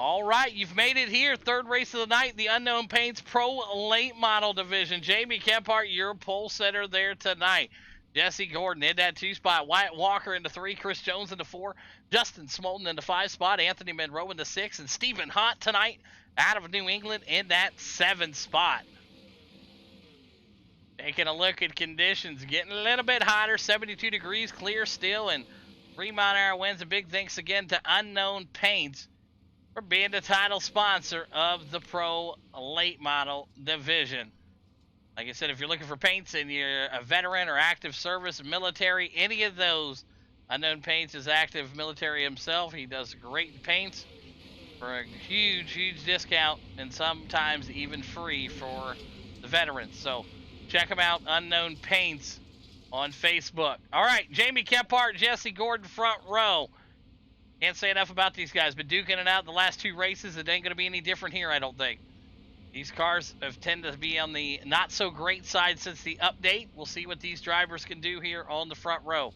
All right, you've made it here. Third race of the night, the Unknown Paints Pro Late Model Division. Jamie Kephart, your pole setter there tonight. Jesse Gordon in that 2 spot. Wyatt Walker into 3. Chris Jones into 4. Justin Smolten in the 5 spot. Anthony Monroe in the 6. And Stephen Hott tonight out of New England in that 7 spot. Taking a look at conditions. Getting a little bit hotter. 72 degrees, clear still. And 3 mile-an-hour winds. A big thanks again to Unknown Paints for being the title sponsor of the Pro Late Model Division. Like I said, if you're looking for paints and you're a veteran or active service, military, any of those, Unknown Paints is active military himself. He does great paints for a huge, huge discount and sometimes even free for the veterans. So check them out, Unknown Paints on Facebook. All right, Jamie Kephart, Jesse Gordon, front row. Can't say enough about these guys. Been duking it out the last 2 races. It ain't going to be any different here, I don't think. These cars have tended to be on the not-so-great side since the update. We'll see what these drivers can do here on the front row.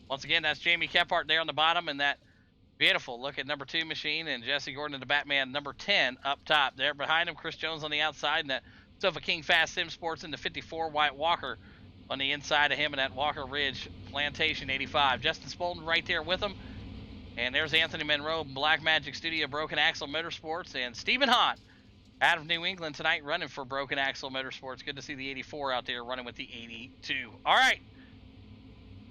Once again, that's Jamie Kephart there on the bottom, and that beautiful look at number 2 machine, and Jesse Gordon and the Batman number 10 up top. There behind him, Chris Jones on the outside, and that Sofa King Fast Sim Sports in the 54, Wyatt Walker on the inside of him, and that Walker Ridge Plantation 85. Justin Spolten right there with him. And there's Anthony Monroe, Black Magic Studio, Broken Axle Motorsports, and Stephen Hott out of New England tonight running for Broken Axle Motorsports. Good to see the 84 out there running with the 82. All right,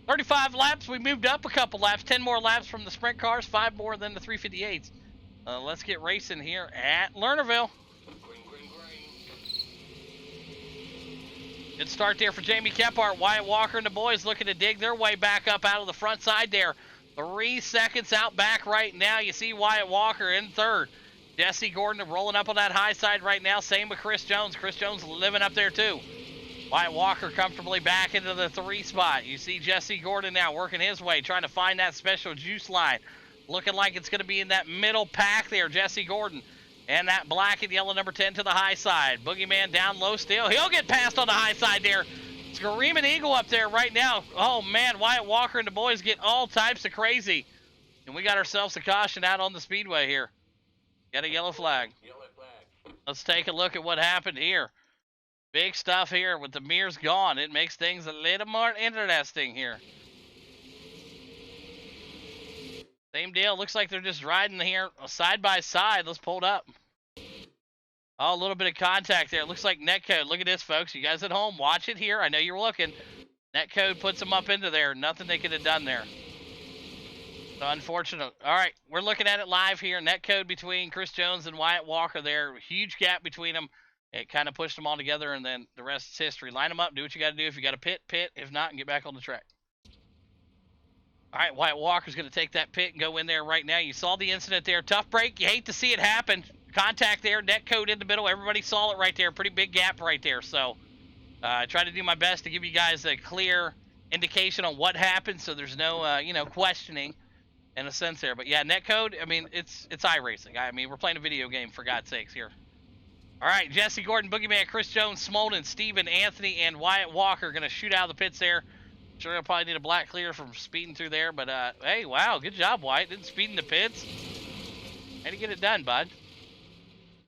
35 laps. We moved up a couple laps, 10 more laps from the sprint cars, 5 more than the 358s. Let's get racing here at Lernerville. Good start there for Jamie Kephart. Wyatt Walker and the boys looking to dig their way back up out of the front side there. 3 seconds out back right now. You see Wyatt Walker in 3rd. Jesse Gordon rolling up on that high side right now. Same with Chris Jones. Chris Jones living up there too. Wyatt Walker comfortably back into the 3 spot. You see Jesse Gordon now working his way, trying to find that special juice line. Looking like it's going to be in that middle pack there, Jesse Gordon. And that black and yellow number 10 to the high side. Boogeyman down low still. He'll get past on the high side there. Screaming Eagle up there right now. Oh, man, Wyatt Walker and the boys get all types of crazy. And we got ourselves a caution out on the speedway here. Got a yellow flag. Let's take a look at what happened here. Big stuff here with the mirrors gone. It makes things a little more interesting here. Same deal. Looks like they're just riding here side by side. Let's pull it up. Oh, a little bit of contact there. It looks like netcode. Look at this, folks. You guys at home, watch it here. I know you're looking. Netcode puts them up into there. Nothing they could have done there. So unfortunate. All right, we're looking at it live here. Netcode between Chris Jones and Wyatt Walker there. Huge gap between them. It kind of pushed them all together, and then the rest is history. Line them up. Do what you got to do. If you got to pit, pit. If not, and get back on the track. All right, Wyatt Walker's going to take that pit and go in there right now. You saw the incident there. Tough break. You hate to see it happen. Contact there, netcode in the middle. Everybody saw it right there. Pretty big gap right there. So I try to do my best to give you guys a clear indication on what happened, so there's no, questioning in a sense there. But yeah, netcode. I mean, it's iRacing. I mean, we're playing a video game for God's sakes here. All right, Jesse Gordon, Boogeyman, Chris Jones, Smolten, Steven, Anthony, and Wyatt Walker going to shoot out of the pits there. Sure, I'll probably need a black clear from speeding through there, but hey, wow, good job, Wyatt. Didn't speed in the pits. Had to get it done, bud.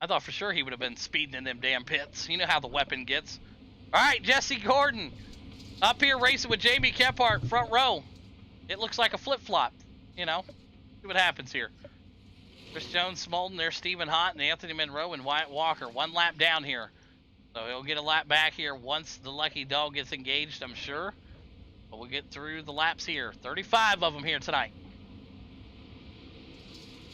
I thought for sure he would have been speeding in them damn pits. You know how the weapon gets. All right, Jesse Gordon up here racing with Jamie Kephart, front row. It looks like a flip-flop, See what happens here. Chris Jones, Smolten, there's Stephen Hott, and Anthony Monroe and Wyatt Walker. 1 lap down here. So he'll get a lap back here once the lucky dog gets engaged, I'm sure. But we'll get through the laps here. 35 of them here tonight.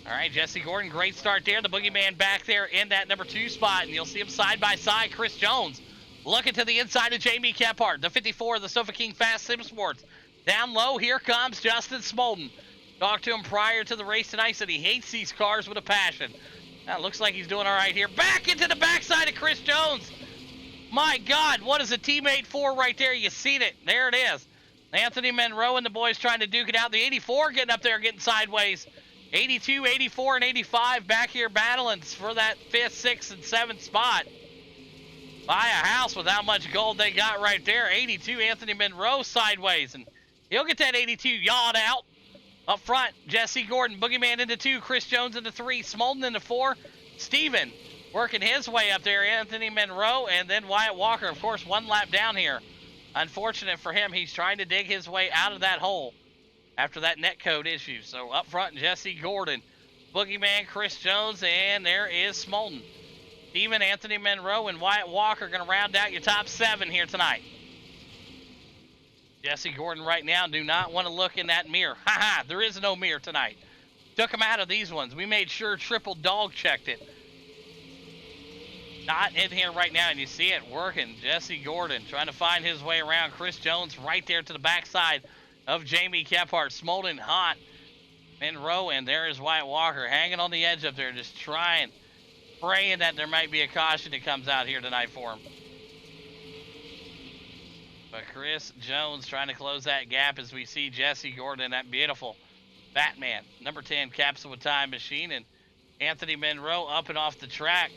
All right, Jesse Gordon, great start there. The Boogeyman back there in that number 2 spot, and you'll see him side by side. Chris Jones looking to the inside of Jamie Kephart, the 54 of the Sofa King Fast Sim Sports. Down low, here comes Justin Smolten. Talked to him prior to the race tonight, said he hates these cars with a passion. Now, looks like he's doing all right here. Back into the backside of Chris Jones. My God, what is a teammate for right there? You seen it. There it is. Anthony Monroe and the boys trying to duke it out. The 84 getting up there, getting sideways. 82, 84, and 85 back here battling for that 5th, 6th, and 7th spot. Buy a house with how much gold they got right there. 82, Anthony Monroe sideways. And he'll get that 82 yawed out. Up front, Jesse Gordon, Boogeyman into 2, Chris Jones into 3, Smolden into 4, Steven working his way up there, Anthony Monroe, and then Wyatt Walker, of course, 1 lap down here. Unfortunate for him, he's trying to dig his way out of that hole after that netcode issue. So up front, Jesse Gordon, Boogeyman, Chris Jones, and there is Smolden. Steven, Anthony Monroe, and Wyatt Walker going to round out your top 7 here tonight. Jesse Gordon right now do not want to look in that mirror. Haha, there is no mirror tonight. Took him out of these ones. We made sure triple dog checked it. Not in here right now, and you see it working. Jesse Gordon trying to find his way around. Chris Jones right there to the backside of Jamie Kephart. Smolden, Hot, Monroe, and there is Wyatt Walker hanging on the edge up there, just trying, praying that there might be a caution that comes out here tonight for him. But Chris Jones trying to close that gap as we see Jesse Gordon, that beautiful Batman, number 10 Capsule with Time Machine, and Anthony Monroe up and off the track.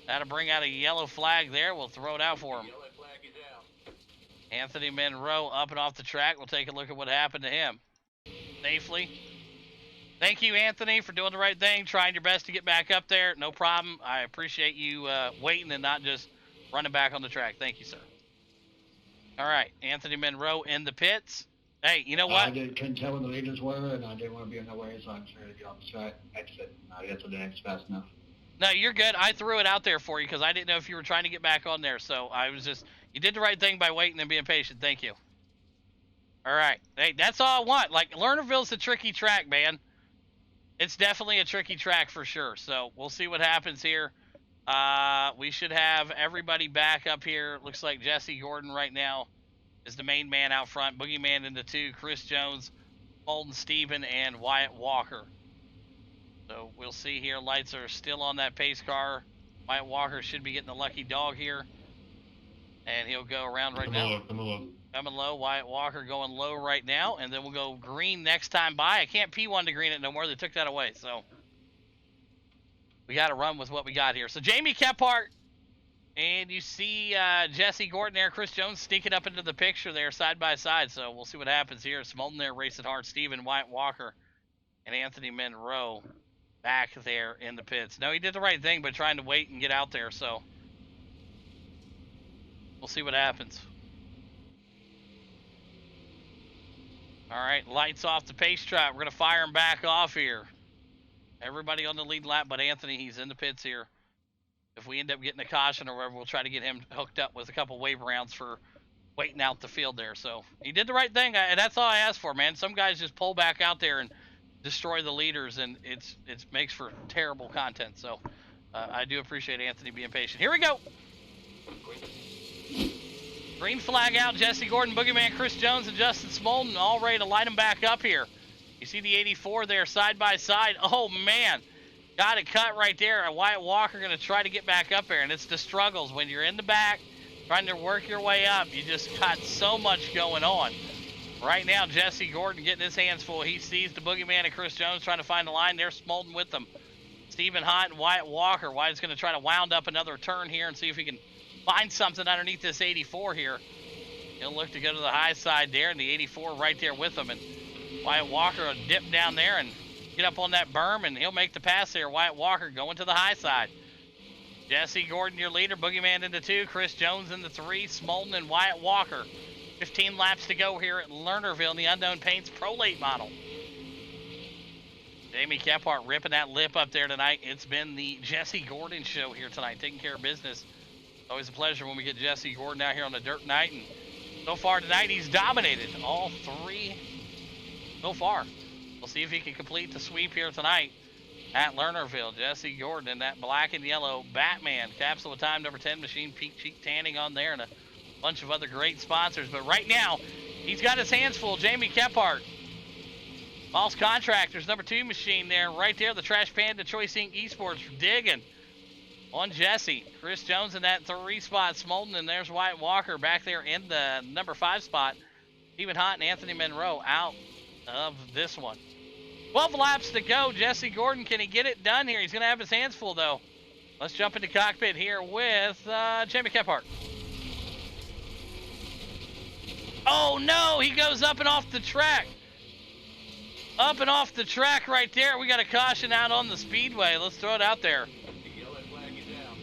That'll bring out a yellow flag there. We'll throw it out for him. Yellow flag is out. Anthony Monroe up and off the track. We'll take a look at what happened to him. Safely. Thank you, Anthony, for doing the right thing, trying your best to get back up there. No problem. I appreciate you waiting and not just running back on the track. Thank you, sir. All right, Anthony Monroe in the pits. Hey, you know what? I couldn't tell when the leaders were, and I didn't want to be in the way, so I'm sure to get on the track, exit. I guess I didn't fast enough. No, you're good. I threw it out there for you because I didn't know if you were trying to get back on there. So I was just, you did the right thing by waiting and being patient. Thank you. All right. Hey, that's all I want. Like, Lernerville's a tricky track, man. It's definitely a tricky track for sure. So we'll see what happens here. We should have everybody back up here. Looks like Jesse Gordon right now is the main man out front. Boogeyman into 2, Chris Jones, Holden Steven, and Wyatt Walker. So we'll see here. Lights are still on that pace car. Wyatt Walker should be getting the lucky dog here. And he'll go around right now. Coming low. Wyatt Walker going low right now. And then we'll go green next time by. I can't P1 to green it no more. They took that away. So we got to run with what we got here. So Jamie Kephart. And you see Jesse Gordon there. Chris Jones sneaking up into the picture there side by side. So we'll see what happens here. Smolden there racing hard. Steven, Wyatt Walker, and Anthony Monroe back there in the pits. No, he did the right thing by trying to wait and get out there, so we'll see what happens. All right, lights off the pace track. We're going to fire him back off here. Everybody on the lead lap but Anthony. He's in the pits here. If we end up getting a caution or whatever, we'll try to get him hooked up with a couple wave rounds for waiting out the field there. So he did the right thing, and that's all I asked for, man. Some guys just pull back out there and destroy the leaders, and it makes for terrible content. So I do appreciate Anthony being patient. Here we go. Green flag out. Jesse Gordon, Boogeyman, Chris Jones, and Justin Smolden all ready to light them back up here. You see the 84 there side by side. Oh, man. Got it cut right there. And Wyatt Walker going to try to get back up there, and it's the struggles. When you're in the back trying to work your way up, you just got so much going on. Right now, Jesse Gordon getting his hands full. He sees the Boogeyman and Chris Jones trying to find the line. There's Smolden with them. Stephen Hott and Wyatt Walker. Wyatt's going to try to wound up another turn here and see if he can find something underneath this 84 here. He'll look to go to the high side there, and the 84 right there with him. And Wyatt Walker will dip down there and get up on that berm, and he'll make the pass there. Wyatt Walker going to the high side. Jesse Gordon, your leader. Boogeyman into 2. Chris Jones into 3. Smolden and Wyatt Walker. 15 laps to go here at Lernerville in the Unknown Paints Pro Late model. Jamie Kephart ripping that lip up there tonight. It's been the Jesse Gordon show here tonight, taking care of business. Always a pleasure when we get Jesse Gordon out here on a dirt night. And so far tonight, he's dominated all 3 so far. We'll see if he can complete the sweep here tonight at Lernerville. Jesse Gordon in that black and yellow Batman Capsule of Time number 10 machine, peak cheek tanning on there, and a bunch of other great sponsors. But right now, he's got his hands full. Jamie Kephart. False Contractors, number 2 machine there. Right there, the Trash Panda Choice Inc. Esports digging on Jesse. Chris Jones in that 3 spot. Smolden, and there's Wyatt Walker back there in the number 5 spot. Stephen Hott and Anthony Monroe out of this one. 12 laps to go. Jesse Gordon, can he get it done here? He's going to have his hands full, though. Let's jump into cockpit here with Jamie Kephart. Oh, no, he goes up and off the track. Up and off the track right there. We got a caution out on the speedway. Let's throw it out there.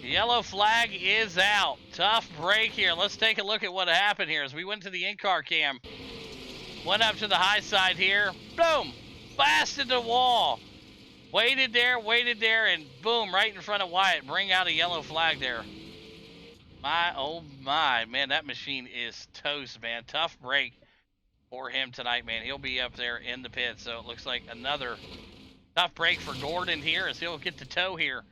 Yellow flag is out. Tough break here. Let's take a look at what happened here as we went to the in-car cam. Went up to the high side here. Boom! Blasted the wall. Waited there, and boom, right in front of Wyatt. Bring out a yellow flag there. My, oh my. Man, that machine is toast, man. Tough break for him tonight, man. He'll be up there in the pit, so it looks like another tough break for Gordon here as he'll get to tow here.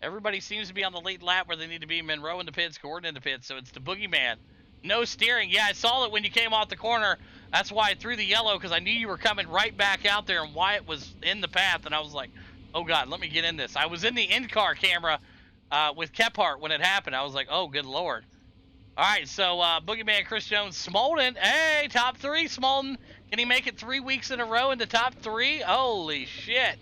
Everybody seems to be on the late lap where they need to be. Monroe in the pits, Gordon in the pits, so it's the boogeyman. No steering. Yeah, I saw it when you came off the corner. That's why I threw the yellow, because I knew you were coming right back out there, and Wyatt was in the path, and I was like, oh, God, let me get in this. I was in the in-car camera with Kephart when it happened. I was like, oh, good Lord. All right, so boogeyman Chris Jones, Smolden. Hey, top 3, Smolden. Can he make it 3 weeks in a row in the top 3? Holy shit.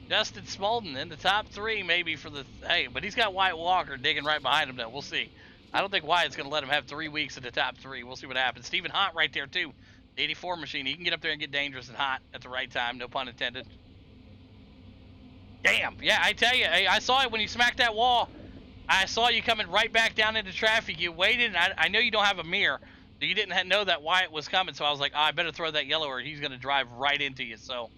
Justin Smolden in the top 3 maybe for the... Hey, but he's got Wyatt Walker digging right behind him, though. We'll see. I don't think Wyatt's going to let him have 3 weeks in the top 3. We'll see what happens. Stephen Hott right there, too. The 84 machine. He can get up there and get dangerous and hot at the right time. No pun intended. Damn. Yeah, I tell you. I saw it when you smacked that wall. I saw you coming right back down into traffic. You waited, and I know you don't have a mirror. So you didn't know that Wyatt was coming, so I was like, oh, I better throw that yellow or he's going to drive right into you. So...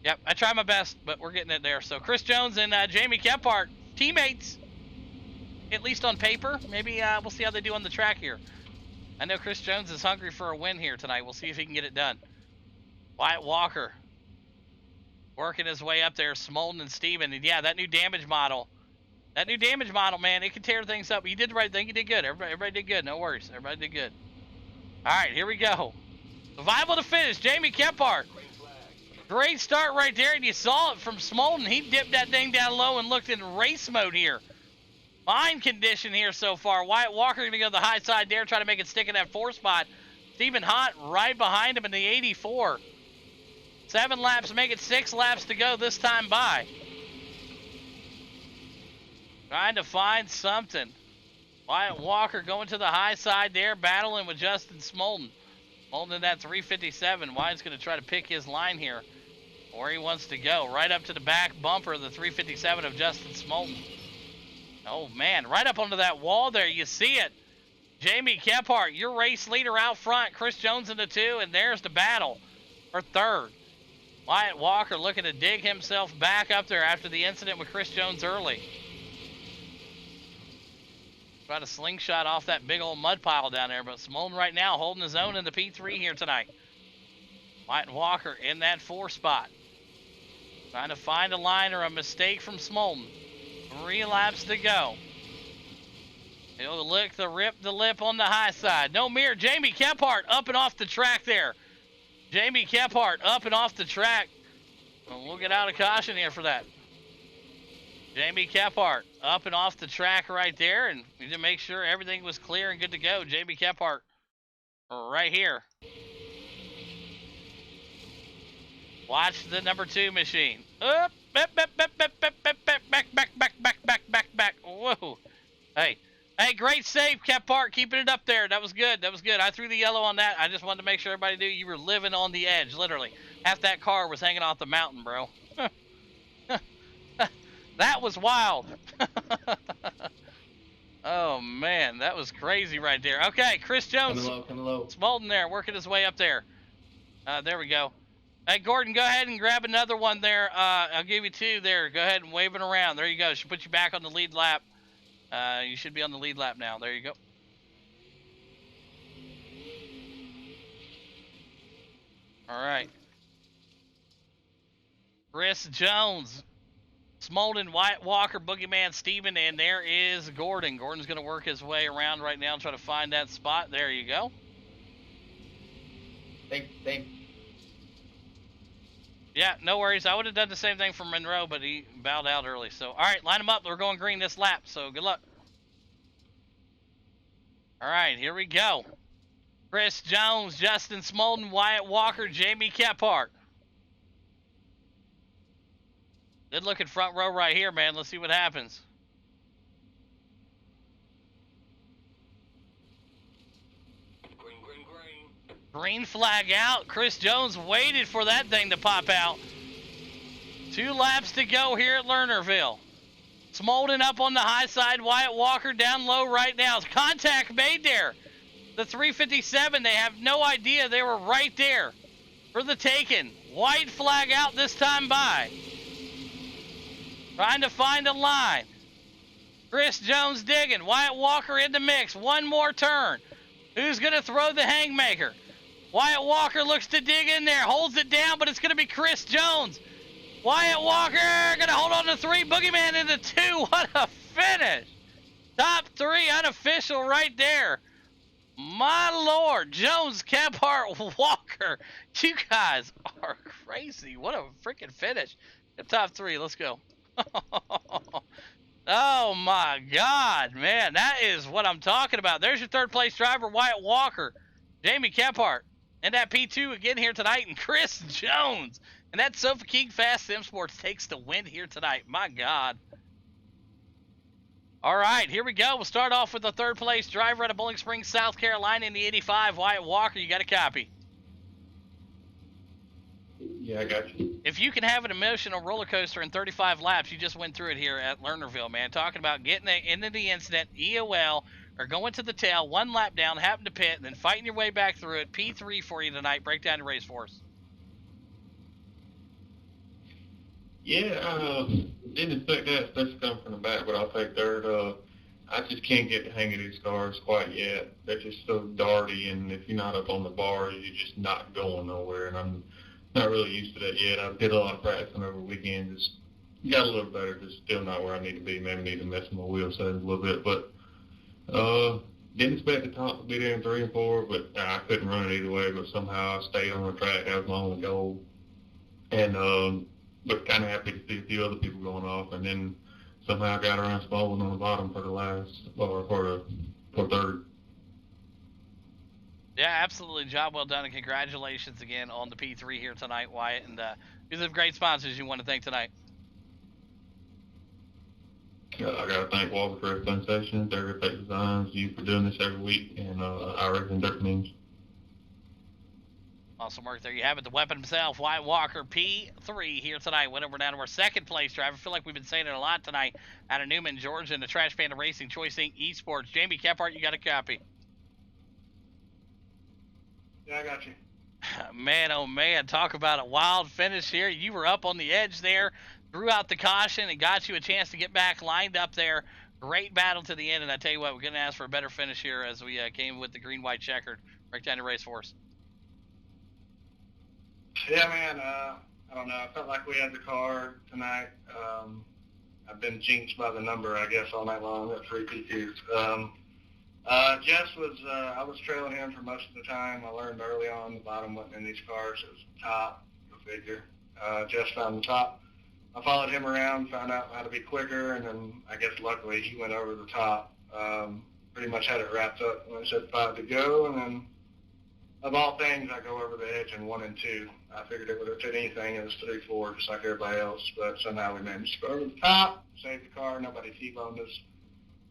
Yep, I tried my best, but we're getting it there. So Chris Jones and Jamie Kephart, teammates, at least on paper. Maybe we'll see how they do on the track here. I know Chris Jones is hungry for a win here tonight. We'll see if he can get it done. Wyatt Walker working his way up there. Smolden and Steven. And yeah, that new damage model. That new damage model, man, it can tear things up. You did the right thing. You did good. Everybody did good. No worries. Everybody did good. All right, here we go. Survival to finish. Jamie Kephart. Great start right there, and you saw it from Smolden. He dipped that thing down low and looked in race mode here. Fine condition here so far. Wyatt Walker going to go to the high side there, try to make it stick in that 4 spot. Stephen Hott right behind him in the 84. 7 laps, make it 6 laps to go this time by. Trying to find something. Wyatt Walker going to the high side there, battling with Justin Smolden. Smolden in that 357. Wyatt's going to try to pick his line here. Where he wants to go. Right up to the back bumper of the 357 of Justin Smolden. Oh, man. Right up onto that wall there. You see it. Jamie Kephart, your race leader out front. Chris Jones in the 2. And there's the battle for 3rd. Wyatt Walker looking to dig himself back up there after the incident with Chris Jones early. Try to slingshot off that big old mud pile down there. But Smolden right now holding his own in the P3 here tonight. Wyatt Walker in that 4 spot. Trying to find a line or a mistake from Smolden. 3 laps to go. He'll lick the rip the lip on the high side. No mirror. Jamie Kephart up and off the track there. Jamie Kephart up and off the track. Well, we'll get out of caution here for that. Jamie Kephart up and off the track right there. And we did make sure everything was clear and good to go. Jamie Kephart right here. Watch the number 2 machine. Up, back. Whoa. Hey, great save, Kephart. Keeping it up there. That was good. I threw the yellow on that. I just wanted to make sure everybody knew you were living on the edge, literally. Half that car was hanging off the mountain, bro. That was wild. Oh, man. That was crazy right there. Okay, Chris Jones. Coming low. Smolden there, working his way up there. There we go. Hey, Gordon, go ahead and grab another one there. I'll give you 2 there. Go ahead and wave it around. There you go. Should put you back on the lead lap. You should be on the lead lap now. There you go. All right. Chris Jones, Smolden, Wyatt Walker, Boogeyman, Steven, and there is Gordon. Gordon's going to work his way around right now and try to find that spot. There you go. Thank. Yeah, no worries. I would have done the same thing for Monroe, but he bowed out early. So, all right, line them up. We're going green this lap, so good luck. All right, here we go. Chris Jones, Justin Smolden, Wyatt Walker, Jamie Kephart. Good looking front row right here, man. Let's see what happens. Green flag out. Chris Jones waited for that thing to pop out. 2 laps to go here at Lernerville. Smolden up on the high side. Wyatt Walker down low right now. Contact made there. The 357, they have no idea they were right there for the taking. White flag out this time by. Trying to find a line. Chris Jones digging. Wyatt Walker in the mix. One more turn. Who's going to throw the haymaker? Wyatt Walker looks to dig in there. Holds it down, but it's going to be Chris Jones. Wyatt Walker going to hold on to 3. Boogeyman into 2. What a finish. Top 3 unofficial right there. My Lord. Jones, Kephart, Walker. You guys are crazy. What a freaking finish. The top 3. Let's go. Oh my God, man, that is what I'm talking about. There's your 3rd place driver, Wyatt Walker, Jamie Kephart, and that P2 again here tonight, and Chris Jones. And that Sofa King Fast Sim Sports takes the win here tonight. My God. All right, here we go. We'll start off with the 3rd place driver out of Bowling Springs, South Carolina in the 85, Wyatt Walker. You got a copy. Yeah, I got you. If you can have an emotional roller coaster in 35 laps, you just went through it here at Lernerville, man. Talking about getting into the incident, EOL, or going to the tail, 1 lap down, happen to pit, and then fighting your way back through it. P3 for you tonight. Break down the race for us. Yeah, didn't expect that, especially coming from the back, but I'll take 3rd. I just can't get the hang of these cars quite yet. They're just so darty, and if you're not up on the bars, you're just not going nowhere, and I'm not really used to that yet. I did a lot of practicing over the weekend, just got a little better, just still not where I need to be. Maybe need to mess with my wheel settings a little bit, but didn't expect the top to be there in 3 and 4, but I couldn't run it either way, but somehow I stayed on the track. That was my only goal, and but kind of happy to see a few other people going off, and then somehow I got around Smolden on the bottom for the last, or for 3rd. Yeah, absolutely. Job well done, and congratulations again on the P3 here tonight, Wyatt. And these are great sponsors you want to thank tonight. I got to thank Walker for Fun Sessions, Dirt Effect Designs, you for doing this every week, and Irish and Dirt Means. Awesome work. There you have it. The weapon himself, Wyatt Walker, P3 here tonight. Went over down to our 2nd place driver. I feel like we've been saying it a lot tonight. Out of Newman, Georgia, and the Trash Panda Racing Choice Inc. Esports. Jamie Kephart, you got a copy. Yeah, I got you. Man, oh man, talk about a wild finish here. You were up on the edge there, threw out the caution, and got you a chance to get back, lined up there. Great battle to the end, and I tell you what, we're going to ask for a better finish here as we came with the green-white checkered. Break down the race for us. Yeah, man, I don't know. I felt like we had the car tonight. I've been jinxed by the number, I guess, all night long at 3 P2s. Jess was, I was trailing him for most of the time. I learned early on the bottom wasn't in these cars. It was the top, go figure. Jess found the top. I followed him around, found out how to be quicker, and then I guess luckily he went over the top. Pretty much had it wrapped up when I said 5 to go, and then of all things, I go over the edge in 1 and 2. I figured it would have fit anything. It was 3-4, just like everybody else, but somehow we managed to go over the top, save the car. Nobody T-boned us.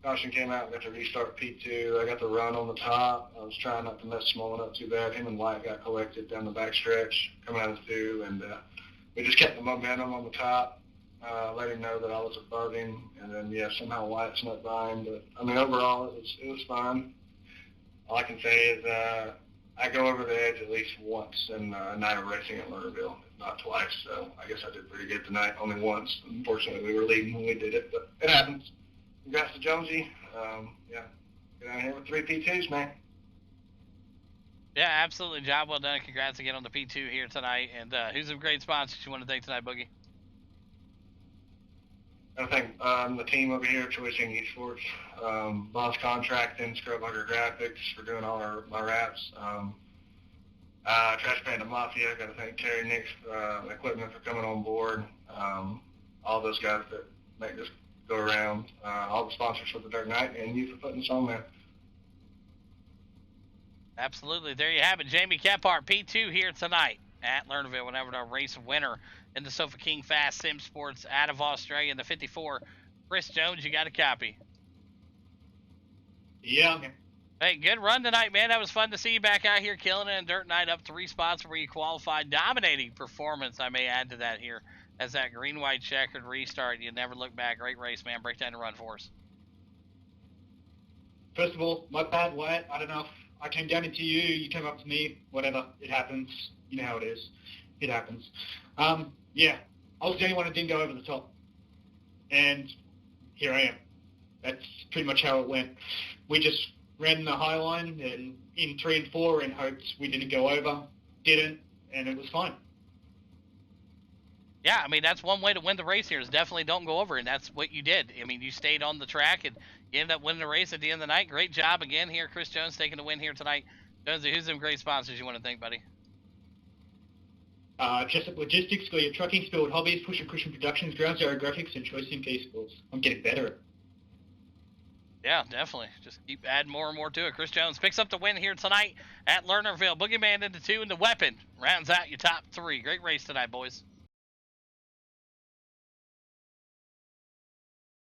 Caution came out, got to restart P2. I got the run on the top. I was trying not to mess Smolden up too bad. Him and White got collected down the back stretch, coming out of 2, and we just kept the momentum on the top, let him know that I was above him, and then, yeah, somehow White snuck by him. But, I mean, overall, it was fine. All I can say is I go over the edge at least once in a night of racing at Lernerville, not twice, so I guess I did pretty good tonight, only once. Unfortunately, we were leading when we did it, but it happens. Congrats to Jonesy. Yeah, get out here with 3 P2s, man. Yeah, absolutely. Job well done. Congrats again on the P2 here tonight. And who's some great sponsors you want to thank tonight, Boogie? I think the team over here at Choice Inc. Esports, Boss Contracting, Scrubhugger Graphics for doing all my wraps. Trash Panda Mafia, got to thank Terry Nix Equipment for coming on board. All those guys that make this go around. All the sponsors for the Dirt Night, and you for putting this on there. Absolutely. There you have it. Jamie Kephart, P2 here tonight at Lernerville, whenever the race winner in the Sofa King Fast Sim Sports out of Australia in the 54. Chris Jones, you got a copy. Yeah. Hey, good run tonight, man. That was fun to see you back out here killing it in Dirt Night, up 3 spots where you qualified. Dominating performance, I may add to that here. As that green-white checkered restart, you never look back. Great race, man. Break down the run for us. First of all, my bad wet. I don't know if I came down into you, you came up to me, whatever. It happens. You know how it is. It happens. Yeah, I was the only one that didn't go over the top. And here I am. That's pretty much how it went. We just ran the high line and in 3 and 4 and hoped we didn't go over. Didn't, and it was fine. Yeah, I mean, that's one way to win the race here is definitely don't go over, and that's what you did. I mean, you stayed on the track, and you ended up winning the race at the end of the night. Great job again here. Chris Jones taking the win here tonight. Jonesy, who's some great sponsors you want to thank, buddy? Jessup Logistics, Goya Trucking, Spilled Hobbies, Push and Cushion Productions, Ground Zero Graphics, and Choice in Sports. I'm getting better. Yeah, definitely. Just keep adding more and more to it. Chris Jones picks up the win here tonight at Lernerville. Boogeyman into 2, and the Weapon rounds out your top 3. Great race tonight, boys.